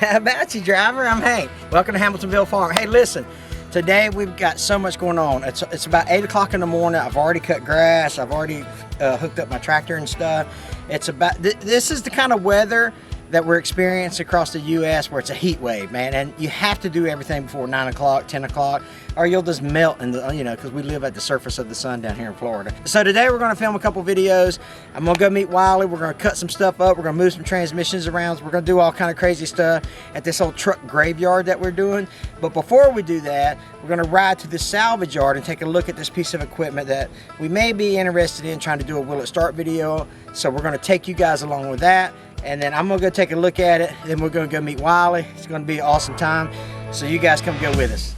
Apache driver, I'm Hank. Welcome to Hamiltonville Farm. Hey, listen, today we've got so much going on. It's about 8 o'clock in the morning. I've already cut grass. I've already hooked up my tractor and stuff. It's about, this is the kind of weather that we're experiencing across the U.S. where it's a heat wave, man, and you have to do everything before 9 o'clock, 10 o'clock, or you'll just melt in the, you know, because we live at the surface of the sun down here in Florida. So today we're going to film a couple videos. I'm going to go meet Wiley. We're going to cut some stuff up. We're going to move some transmissions around. We're going to do all kind of crazy stuff at this old truck graveyard that we're doing. But before we do that, we're going to ride to the salvage yard and take a look at this piece of equipment that we may be interested in trying to do a will it start video. So we're going to take you guys along with that. And then I'm gonna go take a look at it. Then we're gonna go meet Wiley. It's gonna be an awesome time. So you guys come go with us.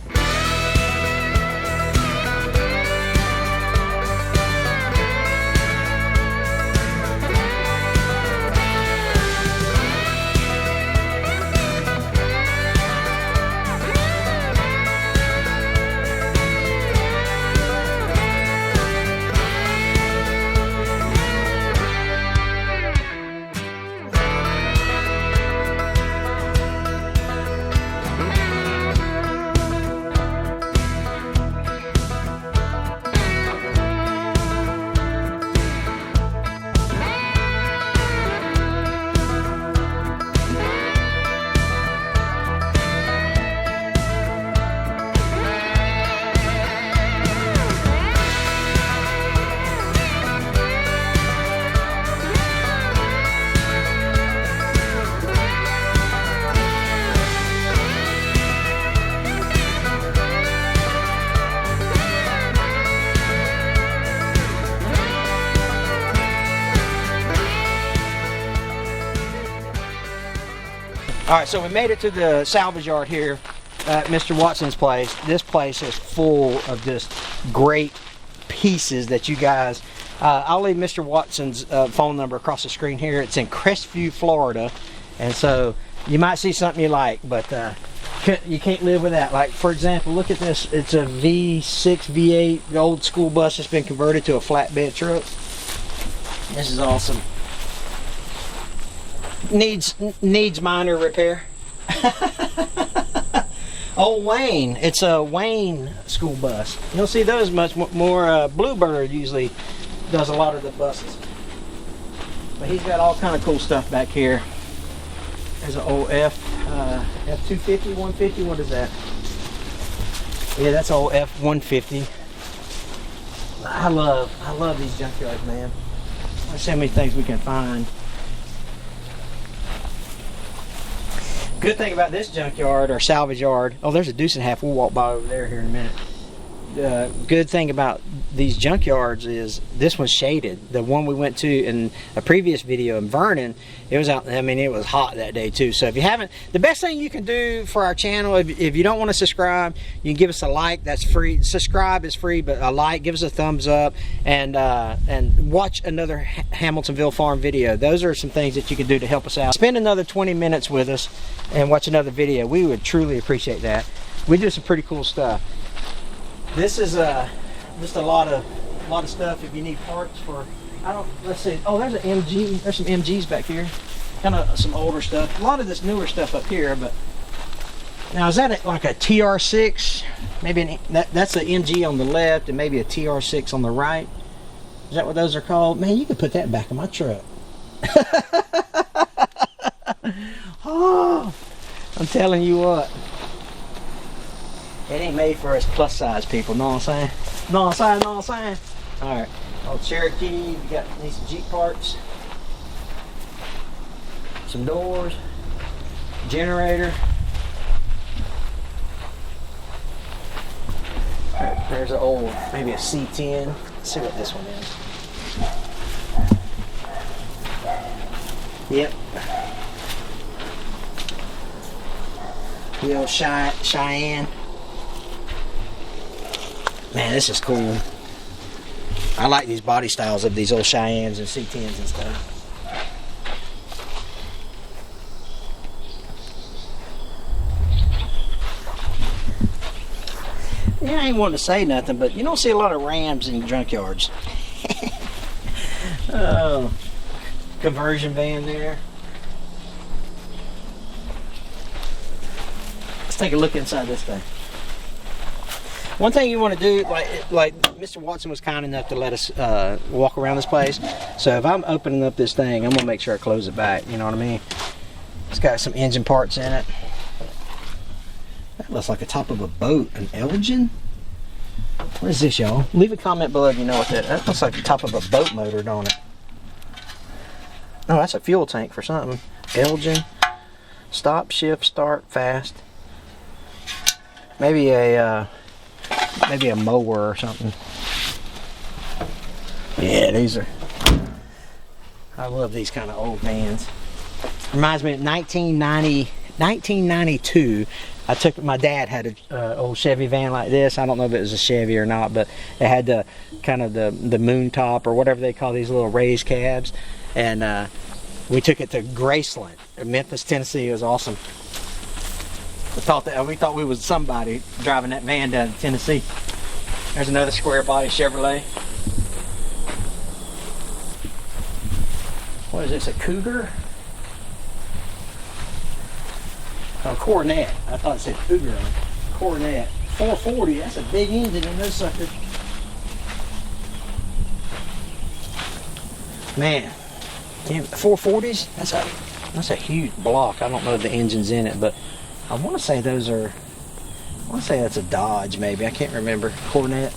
All right, so we made it to the salvage yard here at Mr. Watson's place. This place is full of just great pieces that you guys, I'll leave Mr. Watson's phone number across the screen here. It's in Crestview, Florida. And so you might see something you like, but you can't live with that. Like, for example, look at this. It's a V6, V8, the old school bus that's been converted to a flatbed truck. This is awesome. Needs minor repair. Old Wayne, it's a Wayne school bus. You don't see those much more. Bluebird usually does a lot of the buses, but he's got all kind of cool stuff back here. There's an old F250, 150. What is that? Yeah, that's old F150. I love these junkyards, man. There's so many things we can find. Good thing about this junkyard or salvage yard, oh, there's a deuce and a half. We'll walk by over there here in a minute. Good thing about these junkyards is this one's shaded. The one we went to in a previous video in Vernon, it was out, I mean, it was hot that day too. So if you haven't, the best thing you can do for our channel, if you don't want to subscribe, you can give us a like. That's free. Subscribe is free, but a like, give us a thumbs up, and watch another Hamiltonville Farm video. Those are some things that you can do to help us out. Spend another 20 minutes with us and watch another video. We would truly appreciate that. We do some pretty cool stuff. This is just a lot of stuff. If you need parts for, let's see. Oh, there's an MG. There's some MGs back here. Kind of some older stuff. A lot of this newer stuff up here. But now, is that like a TR6? Maybe that's an MG on the left and maybe a TR6 on the right. Is that what those are called? Man, you could put that back in my truck. Oh, I'm telling you what. It ain't made for us plus size people, know what I'm saying? Know what I'm saying? Know what I'm saying? Alright, old Cherokee, we got these Jeep parts, some doors, generator. There's an old, maybe a C10. Let's see what this one is. Yep. The old Cheyenne. Man, this is cool. I like these body styles of these old Cheyennes and C10s and stuff. Yeah, I ain't wanting to say nothing, but you don't see a lot of Rams in junkyards. Oh, conversion van there. take a look inside this thing. One thing you want to do, like Mr. Watson was kind enough to let us walk around this place. So if I'm opening up this thing, I'm gonna make sure I close it back. You know what I mean? It's got some engine parts in it. That looks like the top of a boat, an Elgin. What is this, y'all? Leave a comment below if you know what that looks like the top of a boat motor, don't it? Oh, that's a fuel tank for something. Elgin. Stop, shift, start, fast. Maybe a mower or something. Yeah, these are. I love these kind of old vans. Reminds me of 1992. My dad had an old Chevy van like this. I don't know if it was a Chevy or not, but it had the kind of the moon top or whatever they call these little raised cabs. And we took it to Graceland in Memphis, Tennessee. It was awesome. We thought we was somebody driving that van down to Tennessee. There's another square body Chevrolet. What is this, a Cougar? Oh, Coronet. I thought it said Cougar on it. Coronet. 440, that's a big engine in this sucker. Man, 440s? That's a huge block. I don't know if the engine's in it, but I want to say those are, I want to say that's a Dodge maybe. I can't remember. Coronet.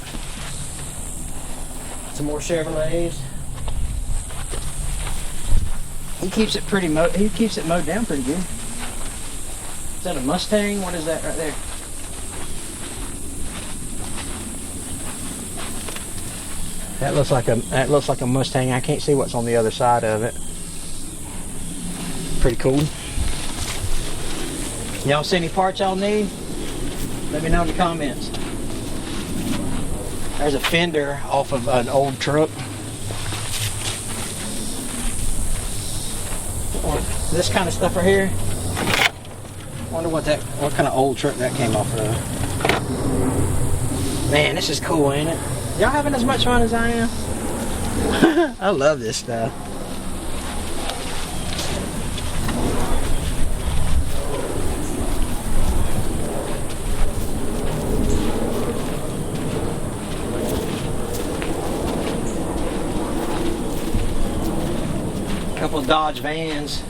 Some more Chevrolets. He keeps it mowed down pretty good. Is that a Mustang? What is that right there? That looks like a Mustang. I can't see what's on the other side of it. Pretty cool. Y'all see any parts y'all need? Let me know in the comments. There's a fender off of an old truck. This kind of stuff right here. Wonder what kind of old truck that came off of. Man, this is cool, ain't it? Y'all having as much fun as I am? I love this stuff. Couple of Dodge vans.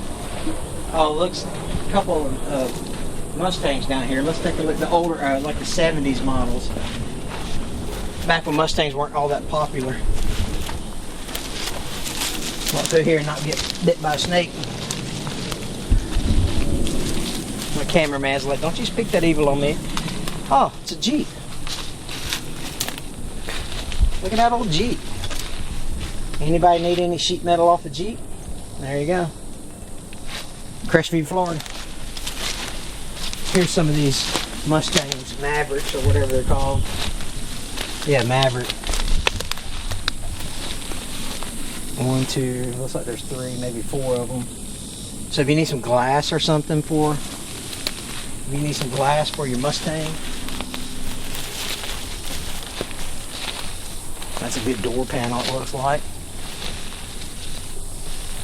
Oh, looks a couple of Mustangs down here. Let's take a look at the older, like the 70s models. Back when Mustangs weren't all that popular. Walk through here and not get bit by a snake. My cameraman's like, don't you speak that evil on me. Oh, it's a Jeep. Look at that old Jeep. Anybody need any sheet metal off the Jeep? There you go. Crestview, Florida. Here's some of these Mustangs, Mavericks or whatever they're called. Yeah, Maverick. 1, 2, looks like there's 3, maybe 4 of them. So if you need some glass or something if you need some glass for your Mustang, that's a good door panel it looks like.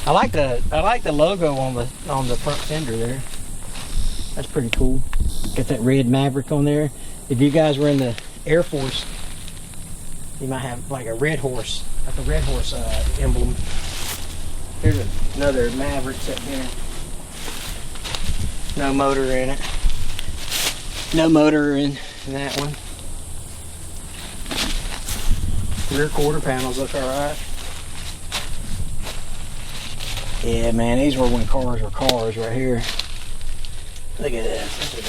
I like the logo on the front fender there. That's pretty cool. Got that red Maverick on there. If you guys were in the Air Force, you might have like a red horse, emblem. Here's another Maverick sitting here. No motor in it. No motor in that one. Rear quarter panels look alright. Yeah, man, these were when cars were cars right here. Look at this. This is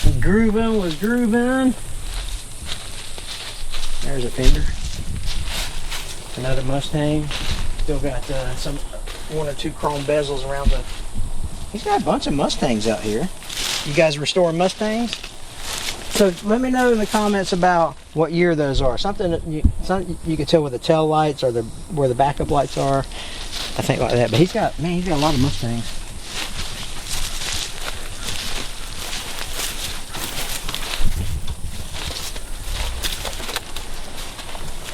awesome. Groovin' was groovin'. There's a fender. Another Mustang. Still got some 1 or 2 chrome bezels around the. He's got a bunch of Mustangs out here. You guys restoring Mustangs? So let me know in the comments about what year those are. Something you can tell with the tail lights or where the backup lights are. I think like that. But he's got a lot of Mustangs.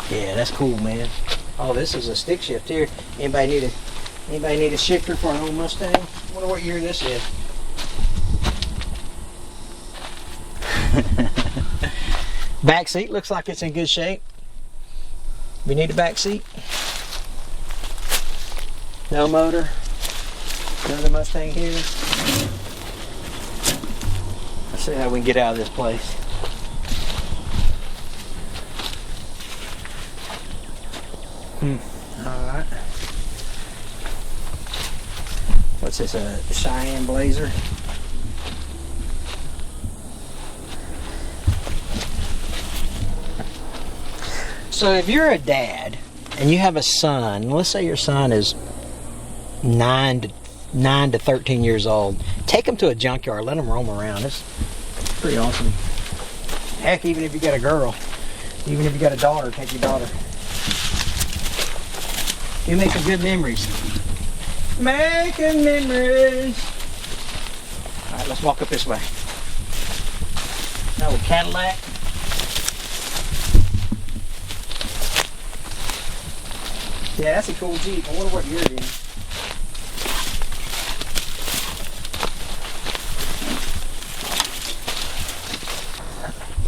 Yeah, that's cool, man. Oh, this is a stick shift here. Anybody need a shifter for an old Mustang? I wonder what year this is. Back seat looks like it's in good shape. We need a back seat. No motor. Another Mustang here. Let's see how we can get out of this place. Alright. What's this, a Cheyenne Blazer? So if you're a dad and you have a son, let's say your son is 9 to 13 years old, take him to a junkyard, let him roam around. It's pretty awesome. Heck, even if you got a girl, even if you got a daughter, take your daughter. You make some good memories. Making memories. All right, let's walk up this way. That old Cadillac. Yeah, that's a cool Jeep. I wonder what year it is.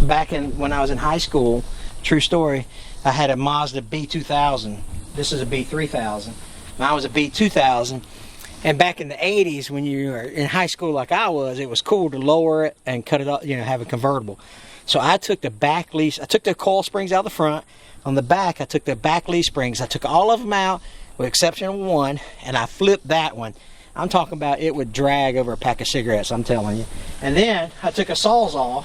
Back when I was in high school, true story, I had a Mazda B2000. This is a B3000. Mine was a B2000. And back in the 80s, when you were in high school like I was, it was cool to lower it and cut it up, you know, have a convertible. So I took the back leaf, I took the coil springs out the front. On the back, I took the back leaf springs. I took all of them out, with the exception of one, and I flipped that one. I'm talking about it would drag over a pack of cigarettes, I'm telling you. And then I took a Sawzall,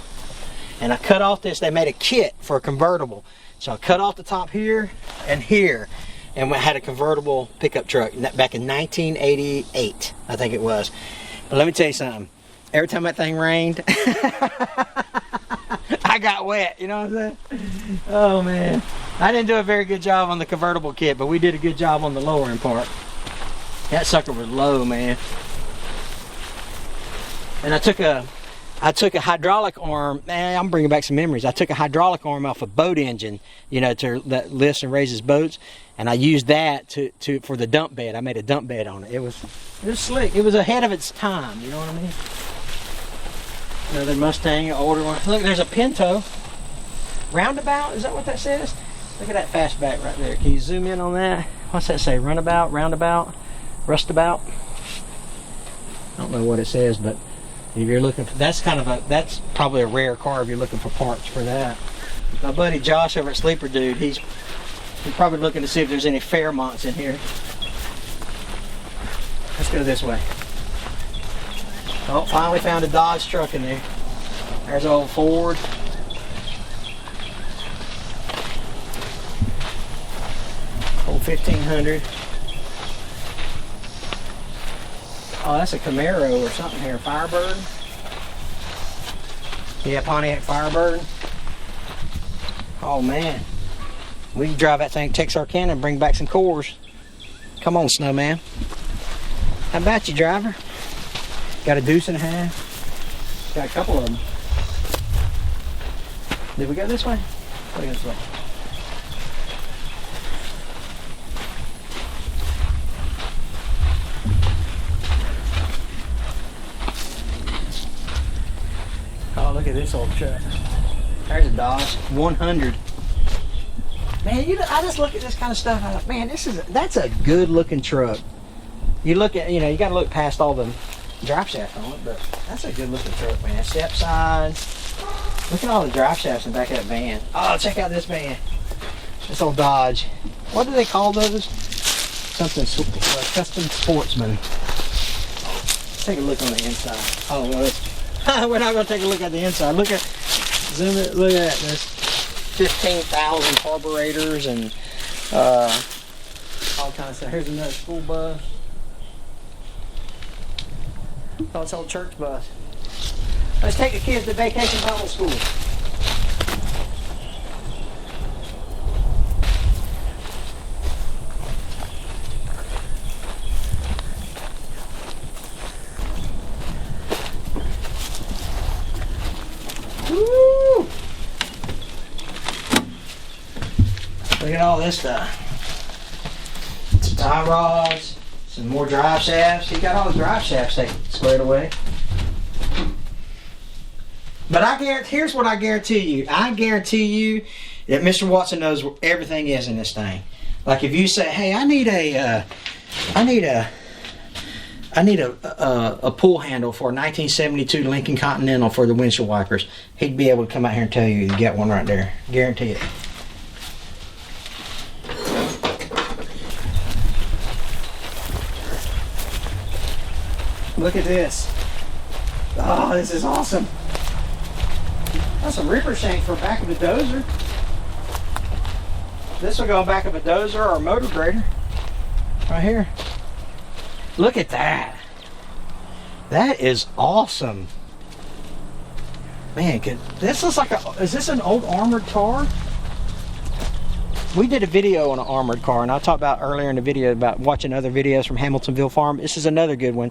and I cut off this. They made a kit for a convertible. So I cut off the top here and here, and we had a convertible pickup truck back in 1988, I think it was. But let me tell you something. Every time that thing rained, I got wet, you know what I'm saying? Oh man. I didn't do a very good job on the convertible kit, but we did a good job on the lowering part. That sucker was low, man. And I took a hydraulic arm, man, I'm bringing back some memories. I took a hydraulic arm off a boat engine, you know, that lifts and raises boats, and I used that for the dump bed. I made a dump bed on it. It was slick. It was ahead of its time, you know what I mean? Another Mustang, an older one. Look, there's a Pinto. Roundabout, is that what that says? Look at that fastback right there. Can you zoom in on that? What's that say? Runabout, roundabout, rustabout? I don't know what it says, but if you're looking for, that's probably a rare car if you're looking for parts for that. My buddy Josh over at Sleeper Dude, he's probably looking to see if there's any Fairmonts in here. Let's go this way. Oh, finally found a Dodge truck in there. There's an old Ford. Old 1500. Oh, that's a Camaro or something here. Firebird. Yeah, Pontiac Firebird. Oh man, we can drive that thing to Texarkana and bring back some cores. Come on, Snowman. How about you, driver? Got a deuce and a half. Got a couple of them. Did we go this way? Let's go this way. Oh, look at this old truck. There's a Dodge 100. Man, I just look at this kind of stuff. I thought, man, that's a good looking truck. You look at, you got to look past all the drive shaft on it, but that's a good looking truck, man. Step sides. Look at all the drive shafts in the back of that van. Oh, check out this van. This old Dodge. What do they call those? Something custom sportsman. Let's take a look on the inside. Oh, well, we're not going to take a look at the inside. Zoom it. Look at that. There's 15,000 carburetors and all kinds of stuff. Here's another school bus. Oh, it's an old church bus. Let's take the kids to Vacation Bible School. Woo! Look at all this stuff. Some tie rods, some more drive shafts. You got all the drive shafts squared away. But I guarantee, here's what I guarantee you. I guarantee you that Mr. Watson knows where everything is in this thing. Like if you say, hey, I need a pull handle for a 1972 Lincoln Continental for the windshield wipers, he'd be able to come out here and tell you you get one right there. Guarantee it. Look at this. Oh, this is awesome. That's a ripper shank for back of the dozer. This will go on back of a dozer or a motor grader. Right here. Look at that. That is awesome. Man, this looks like is this an old armored car? We did a video on an armored car, and I talked about earlier in the video about watching other videos from Hamiltonville Farm. This is another good one.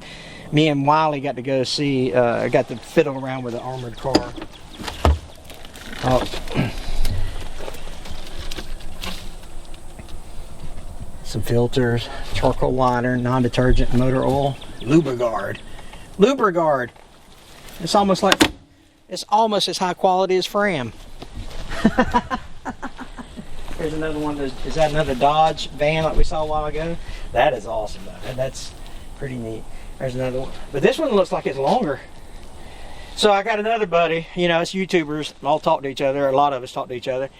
Me and Wiley got to go see, got to fiddle around with an armored car. Oh. Some filters, charcoal liner, non-detergent motor oil, Lubriguard. Lubriguard. It's almost as high quality as Fram. Here's another one. Is that another Dodge van like we saw a while ago? That is awesome. That's pretty neat. There's another one. But this one looks like it's longer. So I got another buddy, you know, it's YouTubers, all talk to each other, a lot of us talk to each other.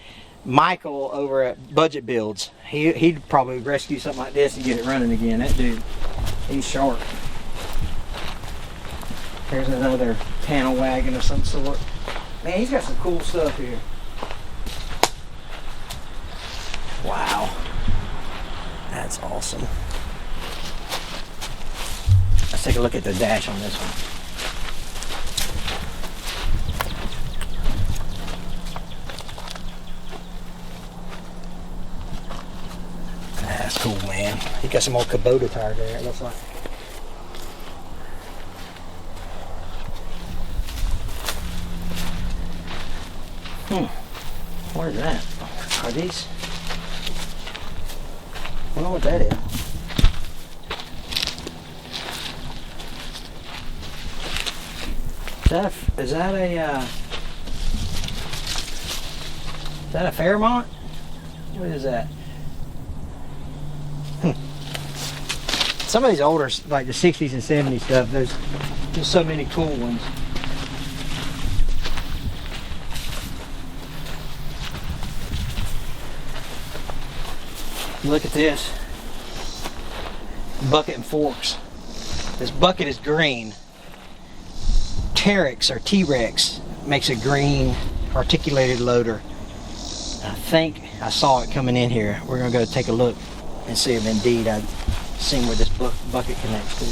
Michael over at Budget Builds. He'd probably rescue something like this and get it running again. That dude, he's sharp. Here's another panel wagon of some sort. Man, he's got some cool stuff here. Wow. That's awesome. Let's take a look at the dash on this one. That's cool, man. He got some old Kubota tire there, it looks like. What is that? Are these? I don't know what that is. Is that a Fairmont? What is that? Some of these older, like the 60s and 70s stuff, there's just so many cool ones. Look at this. Bucket and forks. This bucket is green. TRex or TRex makes a green articulated loader. I think I saw it coming in here. We're gonna go take a look and see if indeed I've seen where this bucket connects to.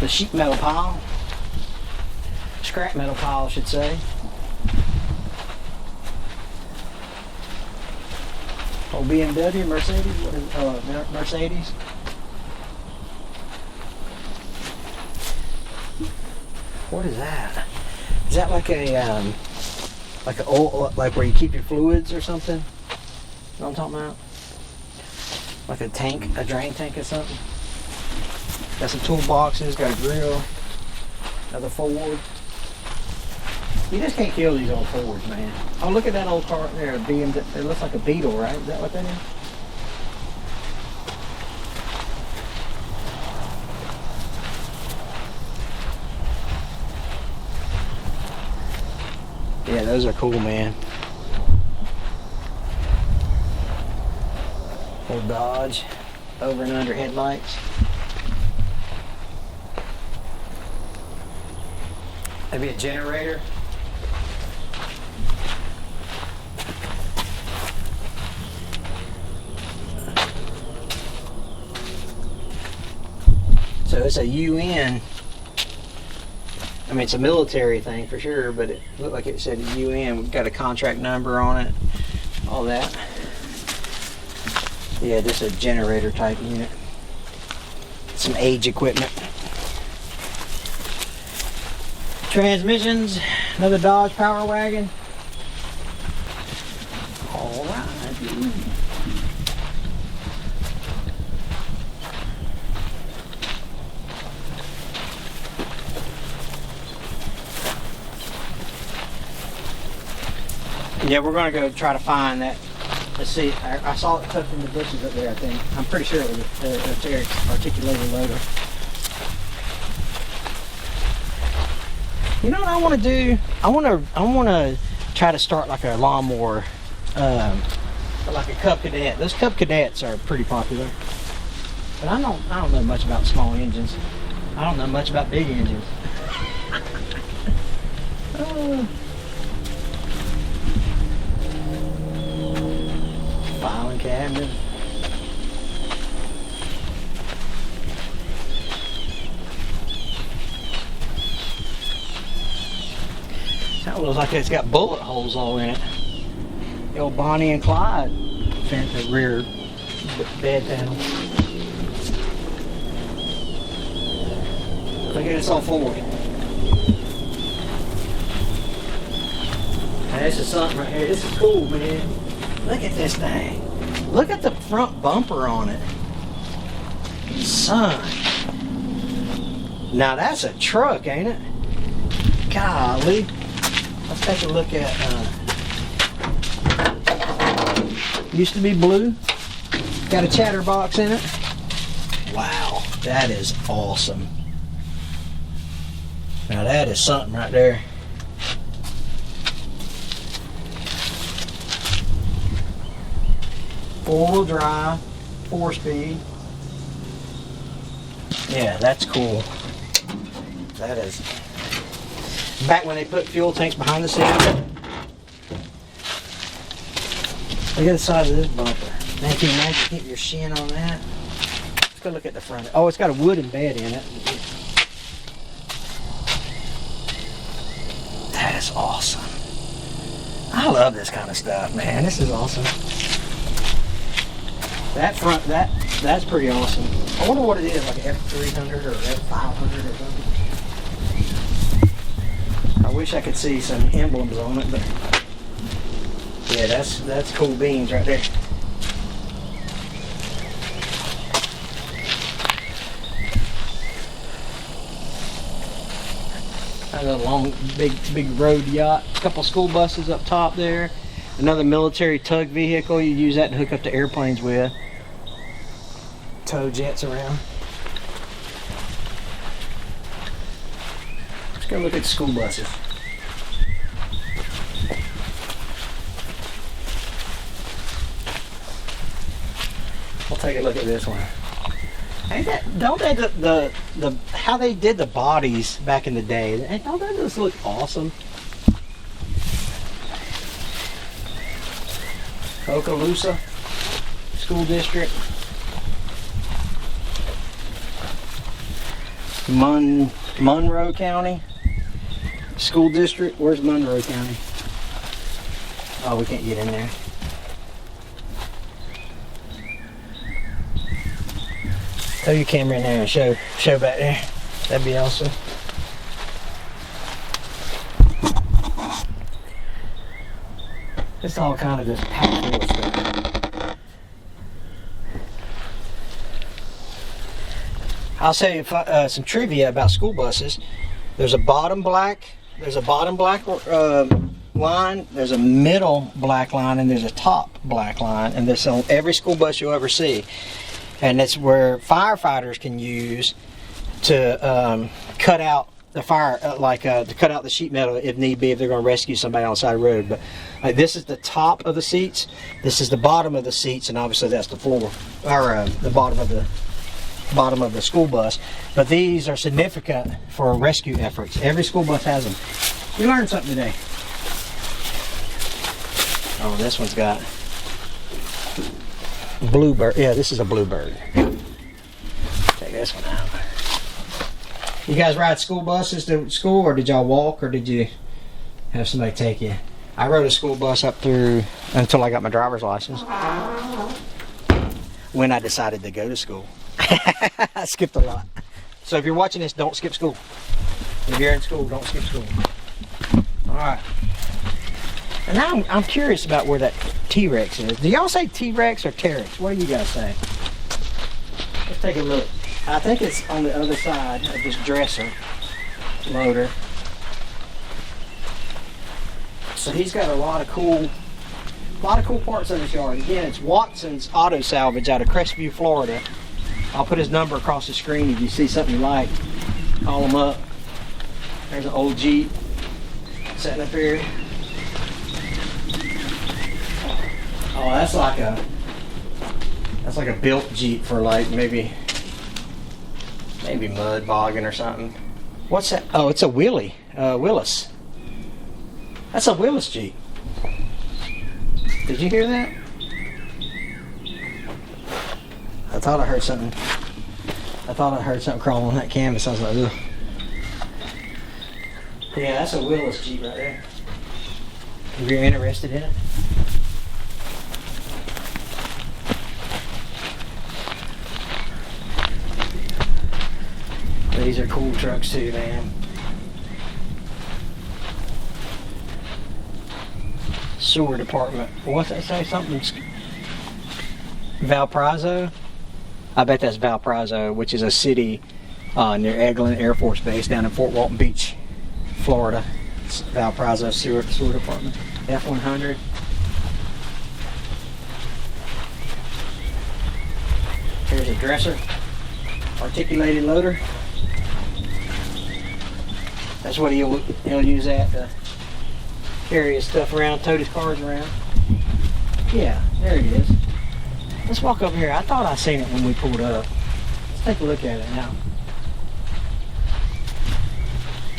The sheet metal pile, scrap metal pile I should say. Old BMW, Mercedes, what is Mercedes? What is that? Is that like a old, like where you keep your fluids or something? You know what I'm talking about? Like a tank, a drain tank or something? Got some toolboxes, got a grill, another Ford. You just can't kill these old Fords, man. Oh, look at that old car there, a BMW. It looks like a Beetle, right? Is that what that is? Yeah, those are cool, man. Old Dodge, over and under headlights. Maybe a generator. So it's a UN. I mean, it's a military thing for sure, but it looked like it said a UN. We've got a contract number on it, all that. Yeah, just a generator type unit. Some age equipment. Transmissions, Another Dodge Power Wagon. All right. Yeah, we're gonna go try to find that. Let's see. I saw it tucked in the bushes up there. I think. I'm pretty sure it was a TRex articulated loader. You know what I want to do? I want to try to start like a lawnmower, like a Cub Cadet. Those Cub Cadets are pretty popular. But I don't know much about small engines. I don't know much about big engines. Filing cabinet. That looks like it's got bullet holes all in it. The old Bonnie and Clyde the rear bed panel. Look at this all forward. Now, this is something right here. This is cool, man. Look at this thing. Look at the front bumper on it. Son. Now that's a truck, ain't it? Golly. Let's take a look at, used to be blue. Got a chatterbox in it. Wow, that is awesome. Now that is something right there. Four-wheel drive, 4-speed. Yeah, that's cool. That is. Back when they put fuel tanks behind the seat. Look at the size of this bumper. Man, can you imagine getting your shin on that? Let's go look at the front. Oh, it's got a wooden bed in it. That is awesome. I love this kind of stuff, man. This is awesome. That front, that's pretty awesome. I wonder what it is, like an F300 or F500 or something. I wish I could see some emblems on it, but yeah, that's cool beans right there. Another long, big road yacht. A couple school buses up top there. Another military tug vehicle. You use that to hook up to airplanes with. Tow jets around. Let's go look at school buses. We'll take a look at this one. Ain't that, don't they, the how they did the bodies back in the day, don't that just look awesome? Okaloosa School District. Monroe County School District. Where's Monroe County? Oh, we can't get in there. Throw your camera in there and show back there. That'd be awesome. It's all kind of just packed full of stuff. I'll say some trivia about school buses. There's a bottom black line, there's a middle black line, and there's a top black line, and this on every school bus you'll ever see. And it's where firefighters can use to cut out the fire, to cut out the sheet metal if need be, if they're going to rescue somebody on the side of the road. But this is the top of the seats, this is the bottom of the seats, and obviously that's the floor, or the bottom of the school bus. But these are significant for rescue efforts. Every school bus has them. We learned something today. Oh, this one's got Bluebird. Yeah, this is a Bluebird. Take this one out. You guys ride school buses to school, or did y'all walk, or did you have somebody take you? I rode a school bus up through until I got my driver's license. When I decided to go to school. I skipped a lot. So if you're watching this, don't skip school. If you're in school, don't skip school. Alright. And now I'm curious about where that TRex is. Do y'all say TRex or TRex? What do you guys say? Let's take a look. I think it's on the other side of this dresser loader. So he's got a lot of cool parts in his yard. Again, it's Watson's Auto Salvage out of Crestview, Florida. I'll put his number across the screen. If you see something you like, call him up. There's an old Jeep sitting up here. Oh, that's like a built Jeep for like maybe mud bogging or something. What's that? Oh, it's a Willis. That's a Willis Jeep. Did you hear that? I thought I heard something. Crawling on that canvas. I was like, ugh. Yeah, that's a Willis Jeep right there. If you're interested in it. These are cool trucks too, man. Sewer department. What's that say? Something's Valparaiso? I bet that's Valparaiso, which is a city near Eglin Air Force Base down in Fort Walton Beach, Florida. It's Valparaiso sewer department. F-100. Here's a dresser. Articulated loader. That's what he'll use that to carry his stuff around, tote his cars around. Yeah, there it is. Let's walk over here. I thought I seen it when we pulled up. Let's take a look at it now.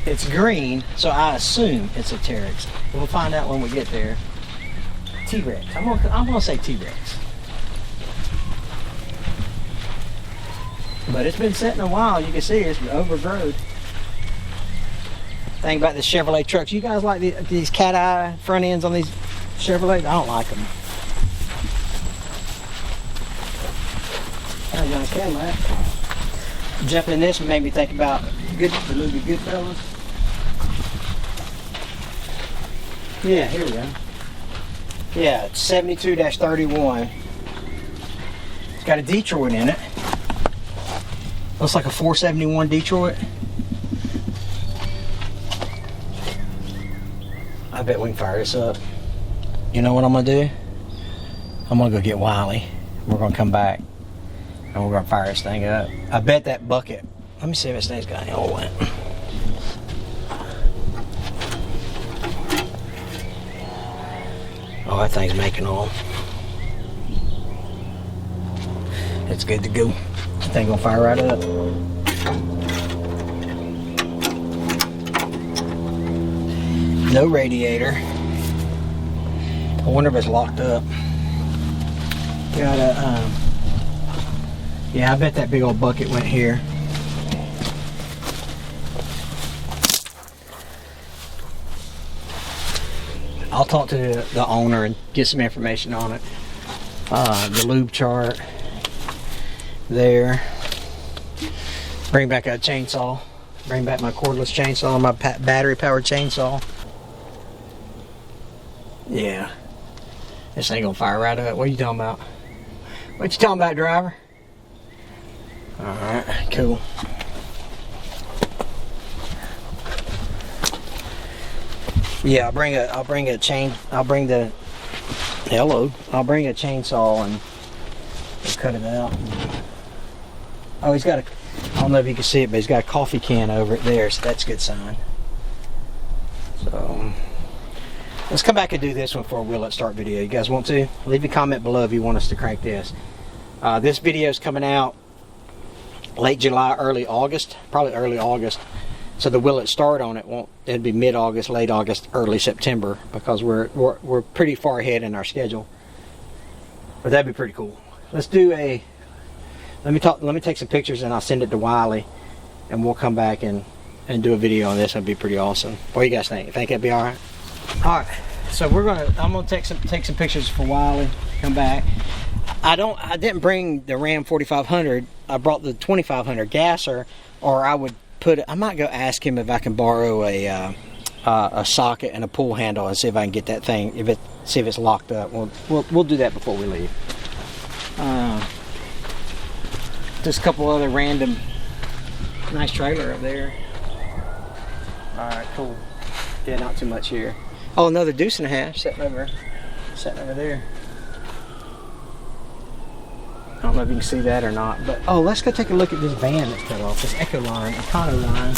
It's green, so I assume it's a TRex. We'll find out when we get there. TRex. I'm gonna say TRex. But it's been sitting a while. You can see it's overgrown. Thing about the Chevrolet trucks, you guys like these cat eye front ends on these Chevrolets? I don't like them. There's a Cadillac. Jumping in this made me think about the movie Goodfellas. Yeah, here we go. Yeah, it's 72-31. It's got a Detroit in it. Looks like a 471 Detroit. I bet we can fire this up. You know what I'm gonna do? I'm gonna go get Wiley. We're gonna come back and we're gonna fire this thing up. I bet that bucket. Let me see if this thing's got any oil in it. Oh, that thing's making oil. It's good to go. This thing gonna fire right up. No radiator. I wonder if it's locked up. Got a, yeah, I bet that big old bucket went here. I'll talk to the owner and get some information on it. The lube chart there. Bring back a chainsaw. Bring back my cordless chainsaw, my battery powered chainsaw. Yeah, this ain't gonna fire right up. What are you talking about? What you talking about, driver? Alright, cool. Yeah, I'll bring a chainsaw and we'll cut it out. Oh, he's got a, I don't know if you can see it, but he's got a coffee can over it there, so that's a good sign. So let's come back and do this one for a Will It Start video. You guys want to? Leave a comment below if you want us to crank this. This video is coming out late July, early August, probably early August. So the Will It Start on it won't. It'd be mid-August, late August, early September, because we're pretty far ahead in our schedule. But that'd be pretty cool. Let's do a. Let me take some pictures and I'll send it to Wiley, and we'll come back and do a video on this. That'd be pretty awesome. What do you guys think? You think that'd be all right? All right. So I'm gonna take some pictures for Wiley. Come back. I didn't bring the Ram 4500. I brought the 2500 gasser, or I would put. I might go ask him if I can borrow a a socket and a pull handle and see if I can get that thing, see if it's locked up. We'll do that before we leave. Just a couple other random, nice trailer up there. All right, cool. Yeah, not too much here. Oh, another deuce and a half sitting over there. I don't know if you can see that or not, but oh, let's go take a look at this van that's cut off. This Echo line, Econo line.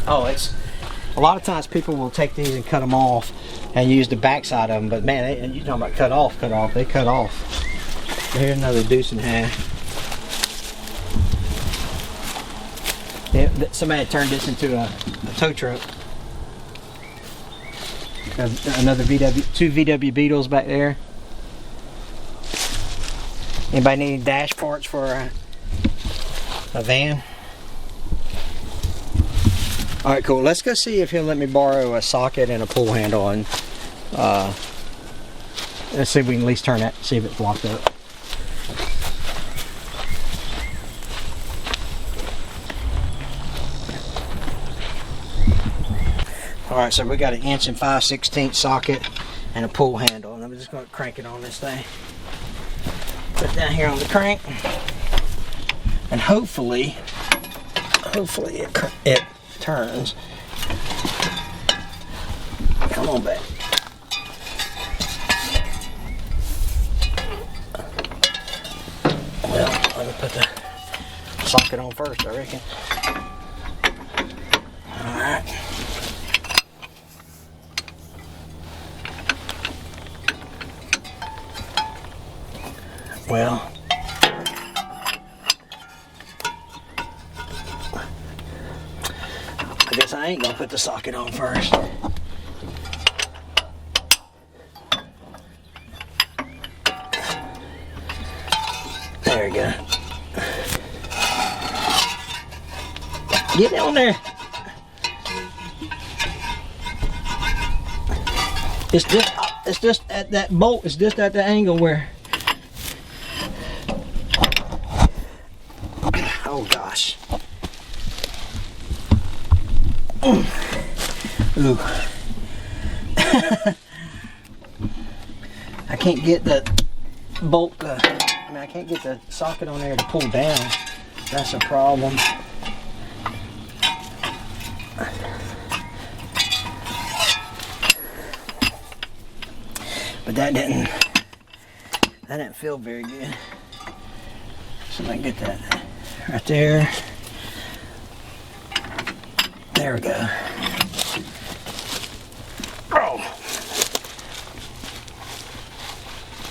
Oh, it's a lot of times people will take these and cut them off and use the backside of them, but man, you're talking about cut off, they cut off. Here's another deuce and a half. Yeah, somebody turned this into a tow truck. Another two VW Beetles back there. Anybody need dash parts for a van? All right, cool. Let's go see if he'll let me borrow a socket and a pull handle, and let's see if we can at least turn that, see if it's locked up. All right, so we got an 1 5/16" socket and a pull handle, and I'm just going to crank it on this thing. Put it down here on the crank, and hopefully it turns. Come on back. Well, let me put the socket on first, I reckon. All right. Well, I guess I ain't gonna put the socket on first. There we go. Get down there. It's just at that bolt. It's just at the angle where. Oh gosh. Ooh. I can't get the bolt, I can't get the socket on there to pull down. That's a problem. But that didn't feel very good. So I can get that right there. There we go. Oh.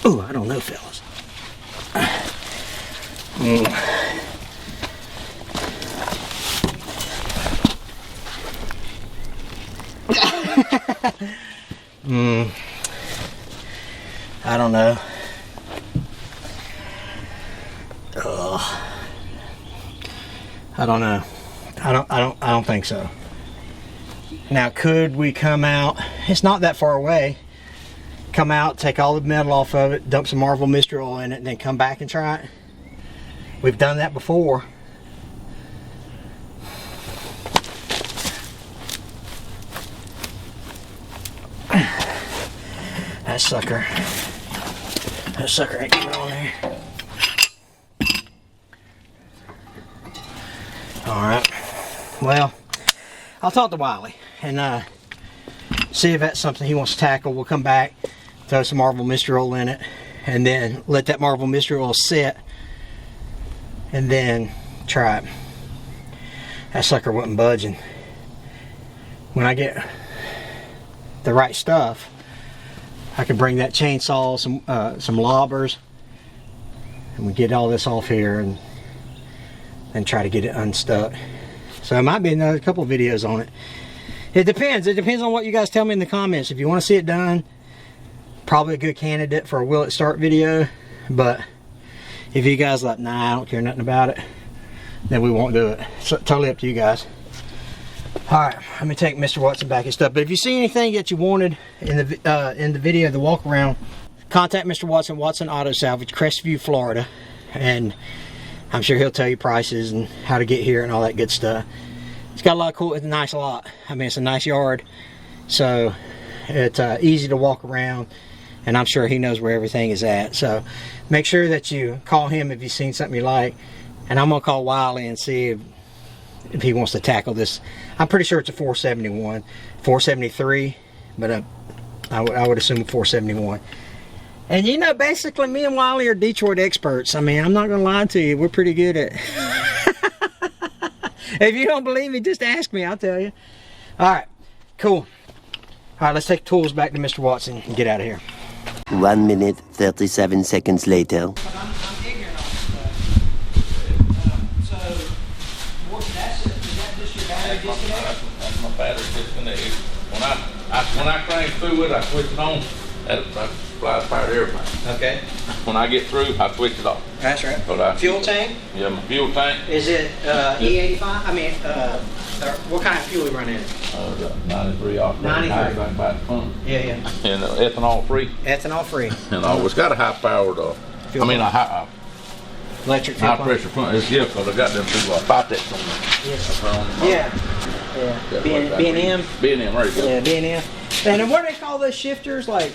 Ooh, I don't know, fellas. I don't know. I don't know. I don't think so. Now, could we come out? It's not that far away. Come out, take all the metal off of it, dump some Marvel Mystery Oil in it, and then come back and try it. We've done that before. That sucker ain't getting on there. Alright, well, I'll talk to Wiley and see if that's something he wants to tackle. We'll come back, throw some Marvel Mystery Oil in it, and then let that Marvel Mystery Oil sit, and then try it. That sucker wasn't budging. When I get the right stuff, I can bring that chainsaw, some lobbers, and we get all this off here and try to get it unstuck. So it might be another couple of videos on it. It depends on what you guys tell me in the comments. If you want to see it done, probably a good candidate for a will it start video. But if you guys are like, nah, I don't care nothing about it, then we won't do it. So totally up to you guys. Alright, let me take Mr. Watson back and stuff. But if you see anything that you wanted in the video, the walk around, contact Mr. Watson, Watson Auto Salvage, Crestview, Florida, and I'm sure he'll tell you prices and how to get here and all that good stuff. It's got a lot of cool, it's a nice lot. I mean, it's a nice yard, so it's easy to walk around, and I'm sure he knows where everything is at. So make sure that you call him if you've seen something you like, and I'm gonna call Wiley and see if he wants to tackle this. I'm pretty sure it's a 471, 473, but I would assume a 471. And you know, basically me and Wiley are Detroit experts. I mean, I'm not gonna lie to you, we're pretty good at if you don't believe me, just ask me, I'll tell you. All right, cool. All right, let's take tools back to Mr. Watson and get out of here. 1 minute, 37 seconds later. I'm ignorant on stuff. So, is that just your battery disconnect? That's my battery disconnect. When I crank through it, I switch it on. That supplies power to everything. Okay. When I get through, I switch it off. That's right. But Fuel tank? Yeah, my fuel tank. Is it E85? I mean, what kind of fuel you run in? 93 off. 93. Yeah. And ethanol free. Ethanol free. And it's got a high powered, a high electric fuel pressure pump. It's because I got them two Pitex on there. Yeah. B&M. B&M, right. Yeah, B&M. And then what do they call those shifters? Like,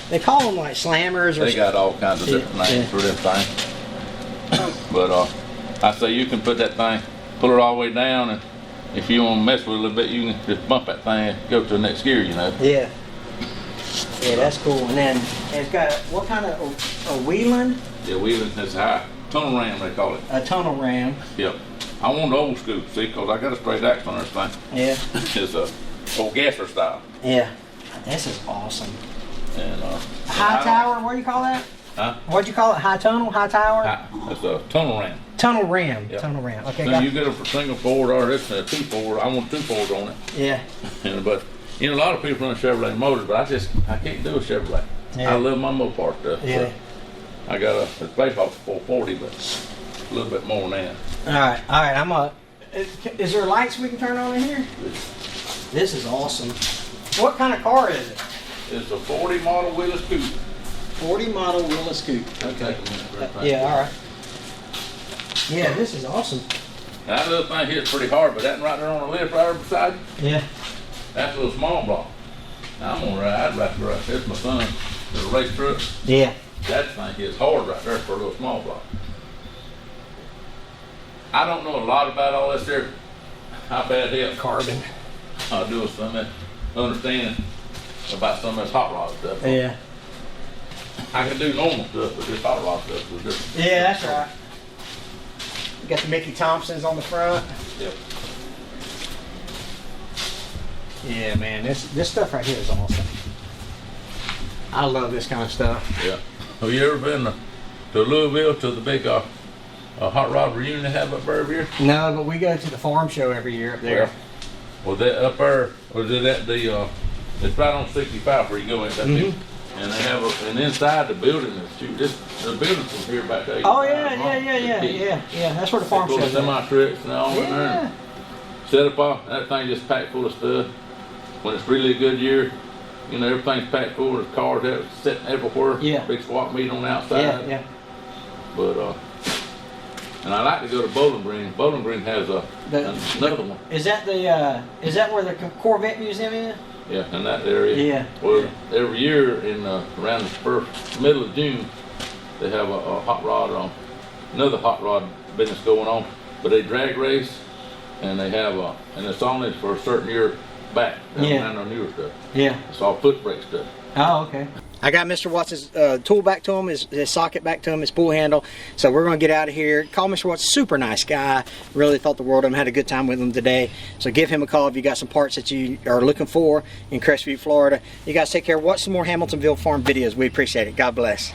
they call them like slammers or They got all kinds of different names for them things. But I say you can put that thing, pull it all the way down, and if you want to mess with it a little bit, you can just bump that thing and go to the next gear, you know. Yeah. Yeah, that's cool. And then it's got what kind of a Wheeling? Yeah, Wheeling has a high tunnel ram, they call it. A tunnel ram. Yep. I want the old school, see, because I got a straight axle on this thing. Yeah. It's a old gasser style. Yeah. This is awesome. And high tower, what do you call that? Huh? What'd you call it? High tunnel? High tower? That's a tunnel ram. Tunnel ram. Yep. Tunnel ram. Okay. So you get it for single forward or this a 2-forward. I want 2-forward on it. Yeah. But you know, a lot of people run Chevrolet motors, but I can't do a Chevrolet. Yeah. I love my Mopar stuff. Yeah. So I got it's based off 440, but a little bit more than that. All right. Is there lights we can turn on in here? This is awesome. What kind of car is it? It's a 40 model Wheeler Scoop. 40 model Wheeler Scoop. Okay. Yeah, all right. Yeah, this is awesome. Now, that little thing hits pretty hard, but that right there on the lift right there beside you, yeah, that's a little small block. Now, I'm gonna ride right there. It's my son. It's a race truck. Yeah. That thing hits hard right there for a little small block. I don't know a lot about all this there. How bad hell Carbon. I'll do some understanding about some of this hot rod stuff. Yeah. I can do normal stuff, but this hot rod stuff was different. Yeah, that's right. You got the Mickey Thompsons on the front. Yep. Yeah, man, this stuff right here is awesome. I love this kind of stuff. Yeah. Have you ever been to Louisville to the big hot rod reunion they have up there every year? No, but we go to the farm show every year up there. Well, that up there, was it at the, it's right on 65 where you go in that big, and they have and inside the building is the building's from here back there. Oh yeah. That's where the farm show is. Semi-trucks and all in there. Set up all, that thing just packed full of stuff. When it's really a good year, you know, everything's packed full. There's cars that sitting everywhere. Yeah. Big swap meet on the outside. Yeah. But and I like to go to Bowling Green. Bowling Green has another one. Is that where the Corvette Museum is? Yeah, in that area. Yeah. Well, every year in around the middle of June, they have a hot rod another hot rod business going on. But they drag race, and they have and it's only for a certain year back. Yeah. Not no newer stuff. Yeah. It's all foot brake stuff. Oh, okay. I got Mr. Watson's tool back to him, his socket back to him, his spool handle. So we're going to get out of here. Call Mr. Watson, super nice guy. Really thought the world of him. Had a good time with him today. So give him a call if you got some parts that you are looking for in Crestview, Florida. You guys take care. Watch some more Hamiltonville Farm videos. We appreciate it. God bless.